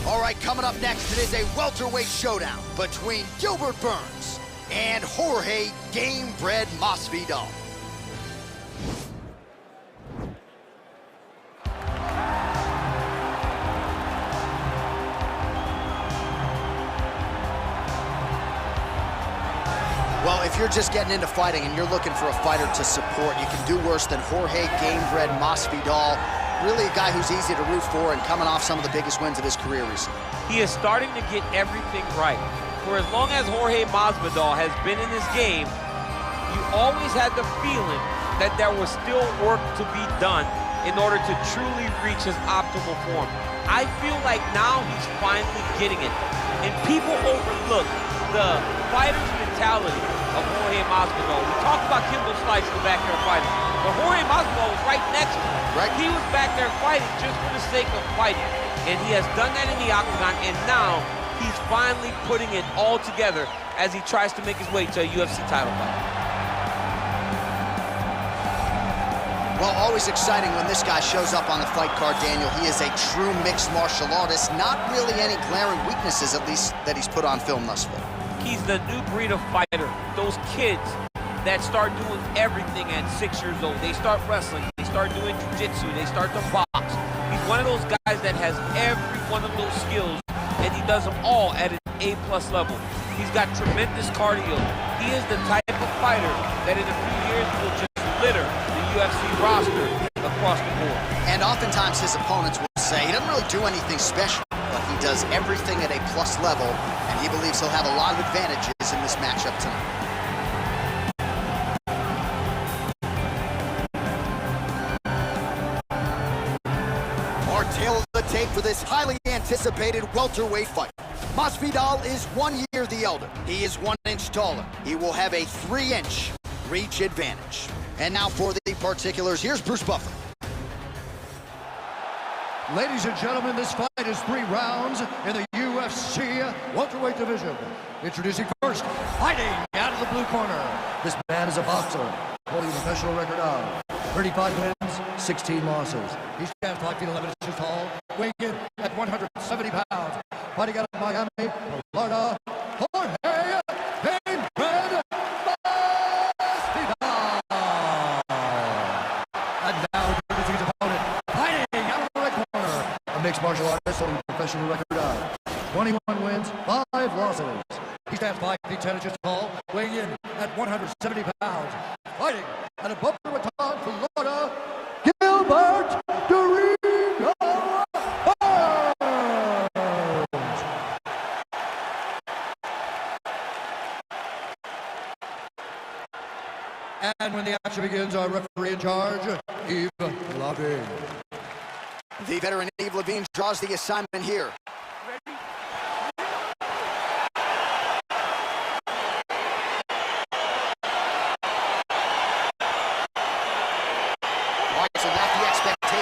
All right, coming up next, it is a welterweight showdown between Gilbert Burns and Jorge Gamebred Masvidal. Well, if you're just getting into fighting and you're looking for a fighter to support, you can do worse than Jorge Gamebred Masvidal. Really a guy who's easy to root for and coming off some of the biggest wins of his career recently. He is starting to get everything right. For as long as Jorge Masvidal has been in this game, you always had the feeling that there was still work to be done in order to truly reach his optimal form. I feel like now he's finally getting it. And people overlook the fighter's mentality of Jorge Masvidal. We talked about Kimbo Slice in the back there fighting, but Jorge Masvidal was right next to him. Right. He was back there fighting just for the sake of fighting, and he has done that in the octagon, and now he's finally putting it all together as he tries to make his way to a UFC title fight. Well, always exciting when this guy shows up on the fight card, Daniel. He is a true mixed martial artist. Not really any glaring weaknesses, at least, that he's put on film thus far. He's the new breed of fighter. Those kids that start doing everything at 6 years old. They start wrestling, they start doing jiu-jitsu, they start to box. He's one of those guys that has every one of those skills, and he does them all at an A+ level. He's got tremendous cardio. He is the type of fighter that in a few years will just litter the UFC roster across the board. And oftentimes his opponents will say he doesn't really do anything special, but he does everything at A+ level, and he believes he'll have a lot of advantages in this matchup tonight. Our tale of the tape for this highly anticipated welterweight fight. Masvidal is 1 year the elder. He is 1 inch taller. He will have a 3-inch reach advantage. And now for the particulars, here's Bruce Buffer. Ladies and gentlemen, this fight is 3 rounds in the UFC welterweight division. Introducing first, fighting out of the blue corner. This man is a boxer, holding a professional record of 35 wins, 16 losses. He stands 5 feet 11 inches tall, weighing in at 170 pounds. Fighting out of Miami, Florida, Jorge Gamebred Masvidal. And now introducing his opponent, fighting out of the red corner. A mixed martial artist holding a professional record of 21 wins, 5 losses. He stands 5 feet 10 inches tall, weighing in at 170 pounds. Fighting out of Boca Raton, Florida, Gilbert Burns. And when the action begins, our referee in charge, Yves Levine. The veteran Yves Levine draws the assignment here.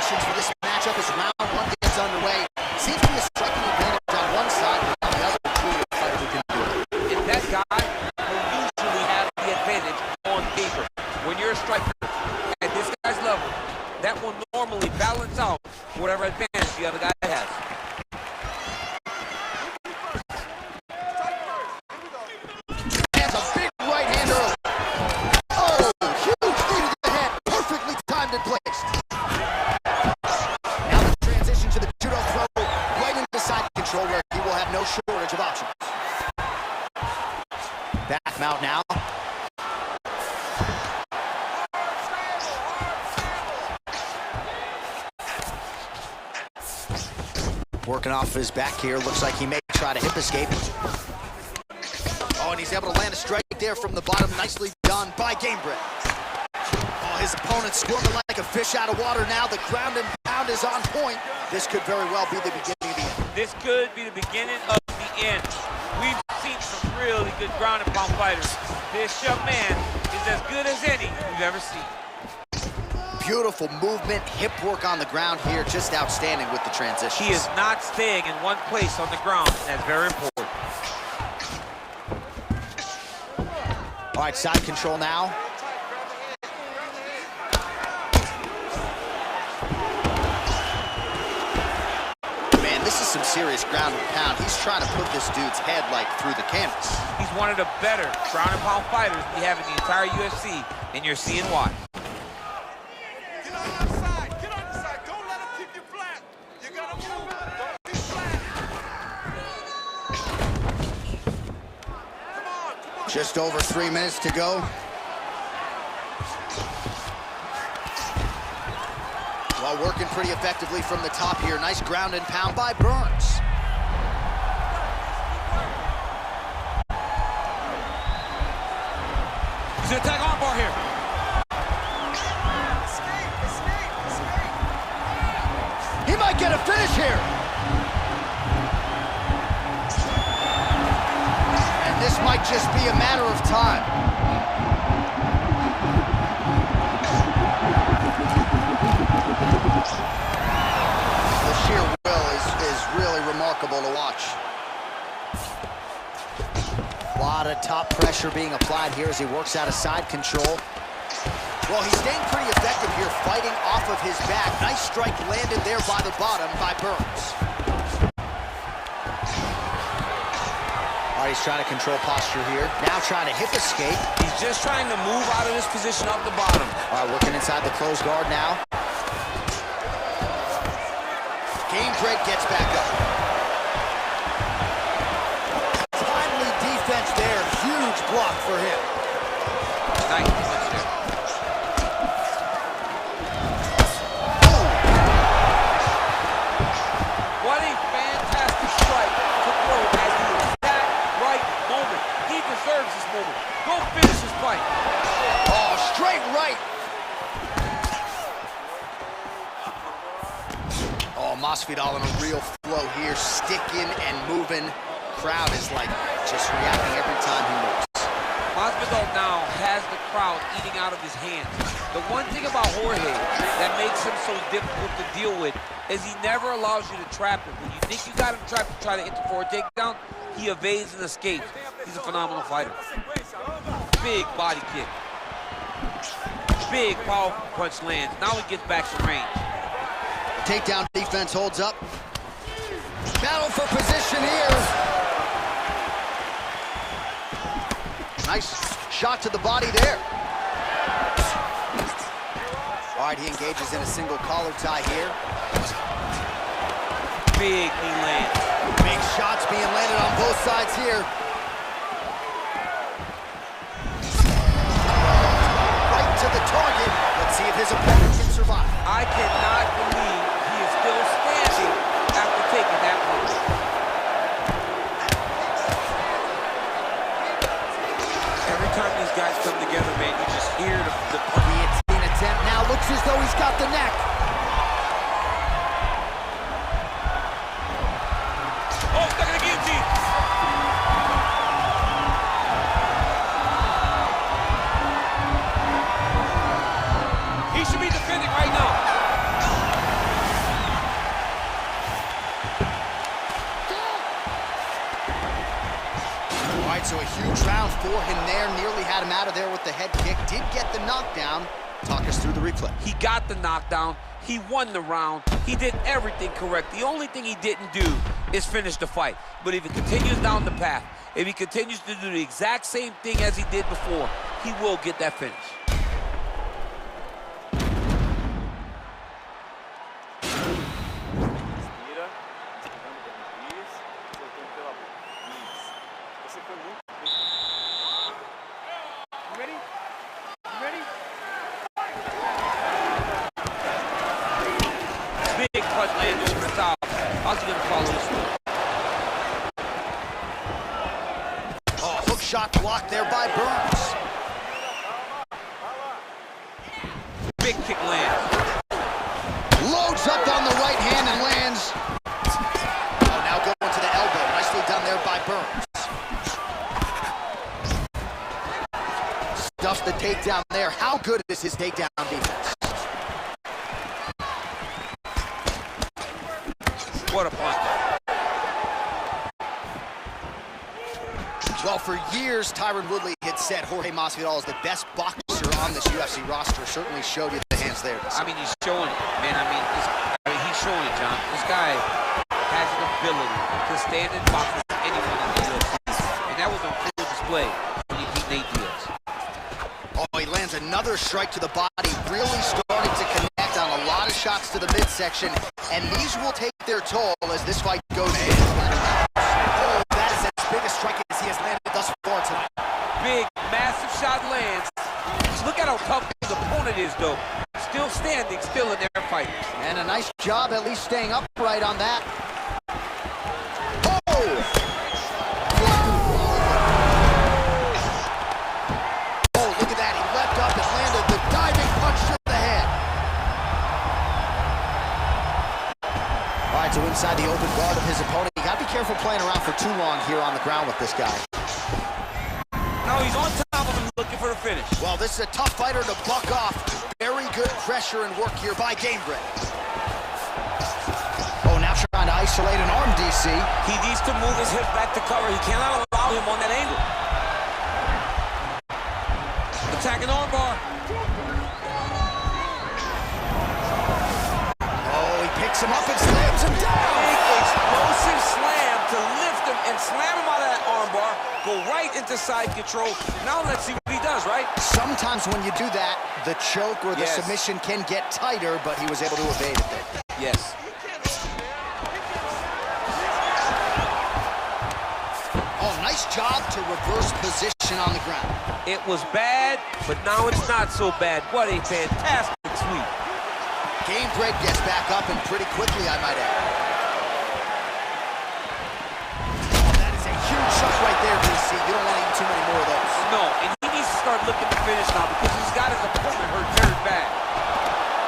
For this matchup as round 1 gets underway. Seems to be a striking advantage on one side, but on the other, truly a fighter who can do it. And that guy will usually have the advantage on paper. When you're a striker at this guy's level, that will normally balance out whatever advantage the other guy has. That's a big right hand early. Oh, huge knee to the head, perfectly timed and placed. Where he will have no shortage of options. Back him out now. Working off his back here. Looks like he may try to hip escape. Oh, and he's able to land a strike there from the bottom. Nicely done by Gamebred. Oh, his opponent squirming like a fish out of water now. The ground and pound is on point. This could very well be the beginning of the end. This could be the beginning of the end. We've seen some really good ground and pound fighters. This young man is as good as any we've ever seen. Beautiful movement, hip work on the ground here, just outstanding with the transition. He is not staying in one place on the ground. That's very important. All right, side control now. This is some serious ground and pound. He's trying to put this dude's head, like, through the canvas. He's one of the better ground and pound fighters we have in the entire UFC, and you're seeing why. Get on the side. Get on the side. Don't let him keep you flat. You gotta move. Don't be flat. Come on, come on. Just over 3 minutes to go. While working pretty effectively from the top here. Nice ground and pound by Burns. He's gonna attack armbar here. He might get a finish here. And this might just be a matter of time. The sheer will is really remarkable to watch. A lot of top pressure being applied here as he works out of side control. Well, he's staying pretty effective here, fighting off of his back. Nice strike landed there by the bottom by Burns. All right, he's trying to control posture here. Now trying to hip escape. He's just trying to move out of this position up the bottom. All right, working inside the closed guard now. Gilbert gets back up. Timely defense there. Huge block for him. Nice defense there. What a fantastic strike to throw at the exact right moment. He deserves this moment. Go finish this fight. Oh, straight right. Oh, Masvidal in a real flow here, sticking and moving. Crowd is like just reacting every time he moves. Masvidal now has the crowd eating out of his hands. The one thing about Jorge that makes him so difficult to deal with is he never allows you to trap him. When you think you got him trapped to try to enter for a takedown, he evades and escapes. He's a phenomenal fighter. Big body kick. Big powerful punch lands. Now he gets back to range. Takedown defense holds up. Battle for position here. Nice shot to the body there. All right, he engages in a single collar tie here. Big knee lands. Big shots being landed on both sides here. Right to the target. Let's see if his opponent can survive. I cannot believe he is still standing after taking that punch. Every time these guys come together, man, you just hear the Guillotine attempt now looks as though he's got the neck. Oh, stuck in the guillotine. He should be defending right now. All right, so a huge round for him there. Nearly had him out of there with the head kick. Did get the knockdown. Talk us through the replay. He got the knockdown. He won the round. He did everything correct. The only thing he didn't do is finish the fight. But if he continues down the path, if he continues to do the exact same thing as he did before, he will get that finish. Big punch lands over the top. How's he gonna follow this one? Oh, hook shot blocked there by Burns. Big kick lands. Loads up on the right hand and lands. Oh, now going to the elbow. Nicely done there by Burns. Stuffs the takedown there. How good is his takedown defense? What a punch. Well, for years, Tyron Woodley had said Jorge Masvidal is the best boxer on this UFC roster. Certainly showed you the hands there. I mean, he's showing it, man. I mean, he's showing it, John. This guy has an ability to stand and box with anyone in the UFC. And that was on full display when he beat Nate Diaz. Oh, he lands another strike to the body, really starting to connect on a lot of shots to the midsection, and these will take their toll as this fight goes in. Oh, that is as big a strike as he has landed thus far tonight. Big, massive shot lands. Look at how tough his opponent is, though. Still standing, still in their fight. And a nice job at least staying upright on that. Oh! Oh, look at that. He leapt up and landed the diving punch to the head. All right, so inside the open guard of his opponent. You got to be careful playing around for too long here on the ground with this guy. No, he's on top of him looking for the finish. Well, this is a tough fighter to buck off. Very good pressure and work here by Gilbert. Oh, now trying to isolate an arm, DC. He needs to move his hip back to cover. He cannot allow him on that angle. Attacking armbar. Oh, he picks him up and slams him down. Big explosive slam to lift him and slam him out of that armbar. Go right into side control. Now let's see what he does, right? Sometimes when you do that, the choke or the submission can get tighter, but he was able to evade it there. Yes. Oh, nice job to reverse position on the ground. It was bad, but now it's not so bad. What a fantastic sweep. Gilbert gets back up and pretty quickly, I might add. Oh, that is a huge shot right there, DC. You don't want to eat too many more of those. No, and he needs to start looking to finish now because he's got his opponent hurt very bad.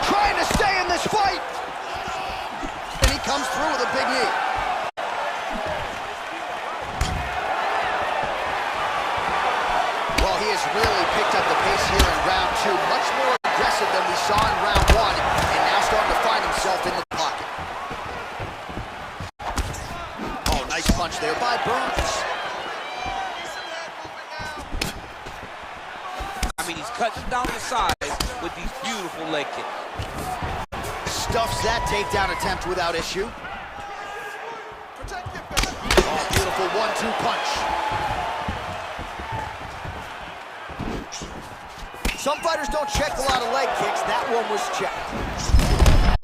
Trying to stay in this fight. And he comes through with a big knee. Well, he has really picked up the pace here in round two. Much more aggressive than we saw in round one, and now starting to find himself in the pocket. Oh, nice punch there by Burns. I mean, he's cutting down the size with these beautiful leg kicks. Stuffs that takedown attempt without issue. Oh, beautiful 1-2 punch. Some fighters don't check a lot of leg kicks. That one was checked.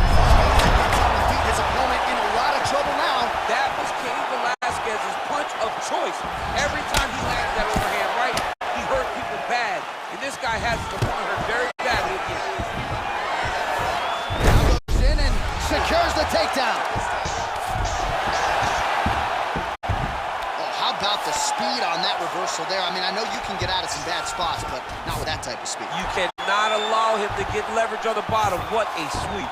His opponent in a lot of trouble now. That was Cain Velasquez's punch of choice. Every time he landed that overhand right, he hurt people bad. And this guy has his opponent hurt very badly again. Now goes in and secures the takedown. About the speed on that reversal there. I mean, I know you can get out of some bad spots, but not with that type of speed. You cannot allow him to get leverage on the bottom. What a sweep.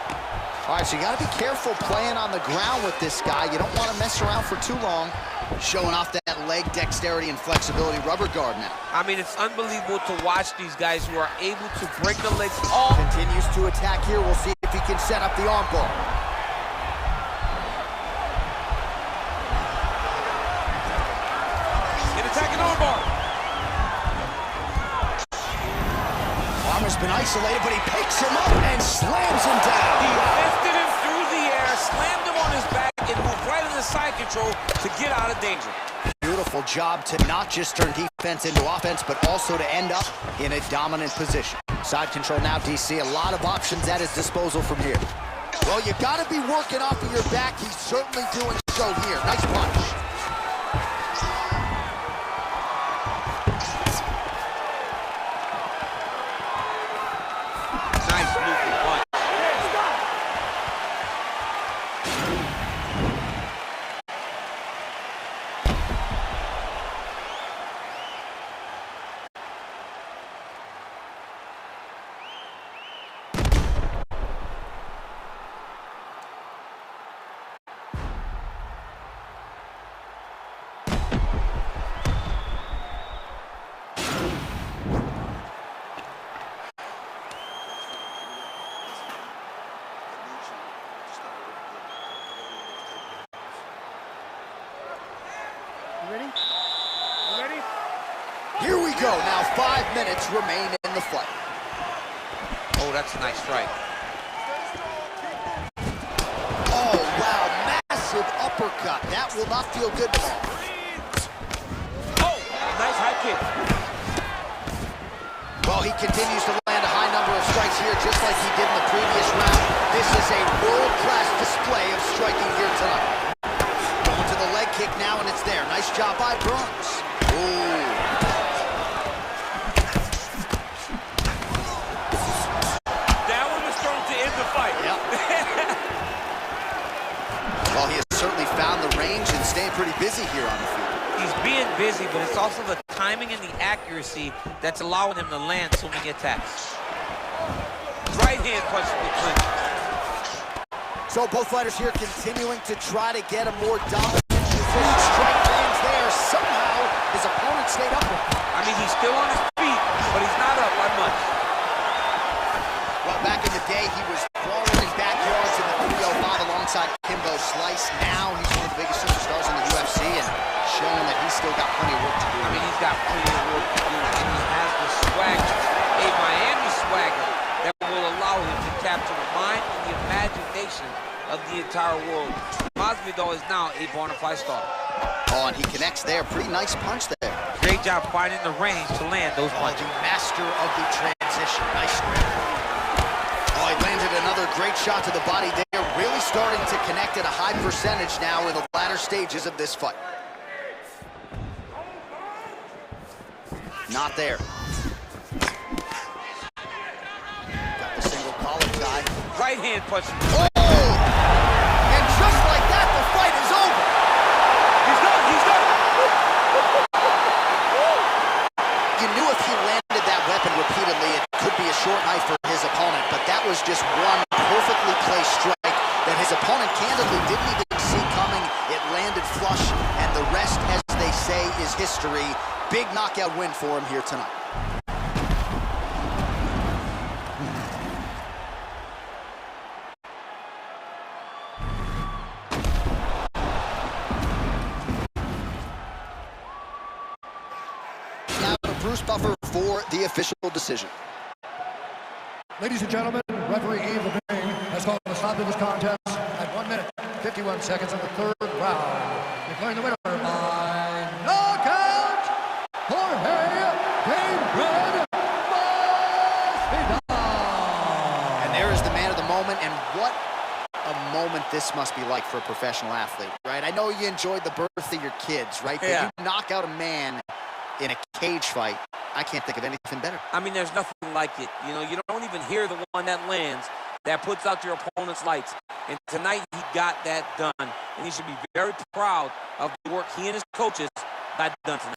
All right, so you got to be careful playing on the ground with this guy. You don't want to mess around for too long. Showing off that leg dexterity and flexibility rubber guard now. I mean, it's unbelievable to watch these guys who are able to break the legs off. Continues to attack here. We'll see if he can set up the armbar. Attacking armbar. Armbar's been isolated, but he picks him up and slams him down. He lifted him through the air, slammed him on his back, and moved right into side control to get out of danger. Beautiful job to not just turn defense into offense, but also to end up in a dominant position. Side control now, DC. A lot of options at his disposal from here. Well, you got to be working off of your back. He's certainly doing so here. Nice punch. Here we go. Now 5 minutes remain in the fight. Oh, that's a nice strike. Oh, wow. Massive uppercut. uppercut. That will not feel good at all. Oh, nice high kick. Well, he continues to land a high number of strikes here, just like he did in the previous round. This is a world-class display of striking here tonight. Going to the leg kick now, and it's there. Nice job by Bruns. Ooh. That one was thrown to end the fight. Yep. Well, he has certainly found the range and staying pretty busy here on the field. He's being busy, but it's also the timing and the accuracy that's allowing him to land so many attacks. Right hand punch from the clinch. So both fighters here continuing to try to get a more dominant position. Strike lands there. Somehow his opponent stayed up with him. I mean, he's still on his feet, but he's not up by much. Well, back in the day, he was brawling in backyards in the 305 alongside Kimbo Slice. Now he's one of the biggest superstars in the UFC and showing that he's still got plenty of work to do. I mean, he's got plenty of work to do, and he has the swagger, a Miami swagger, that will allow him to capture the mind and the imagination of the entire world. Masvidal is now a bona fide star. Oh, and he connects there. Pretty nice punch there. Great job finding the range to land those punches. The master of the transition. Nice grip. Oh, he landed another great shot to the body there. Really starting to connect at a high percentage now in the latter stages of this fight. Not there. Got the single collar tie. Right hand punch. Oh! And just like that, the fight is over. He's done. He's done. You knew if he landed that weapon repeatedly, it could be a short night for his opponent, but that was just one perfectly placed strike that his opponent candidly didn't even see coming. It landed flush, and the rest, as they say, is history. Big knockout win for him here tonight. Now to Bruce Buffer for the official decision. Ladies and gentlemen, referee Eve Levine has called a stop to this contest at 1 minute, 51 seconds of the third round, declaring the winner by knockout, Jorge Gilbert. And there is the man of the moment, and what a moment this must be like for a professional athlete, right? I know you enjoyed the birth of your kids, right? Yeah. But you knock out a man in a cage fight, I can't think of anything better. I mean, there's nothing like it. You know, you don't even hear the one that lands, that puts out your opponent's lights. And tonight, he got that done. And he should be very proud of the work he and his coaches got done tonight.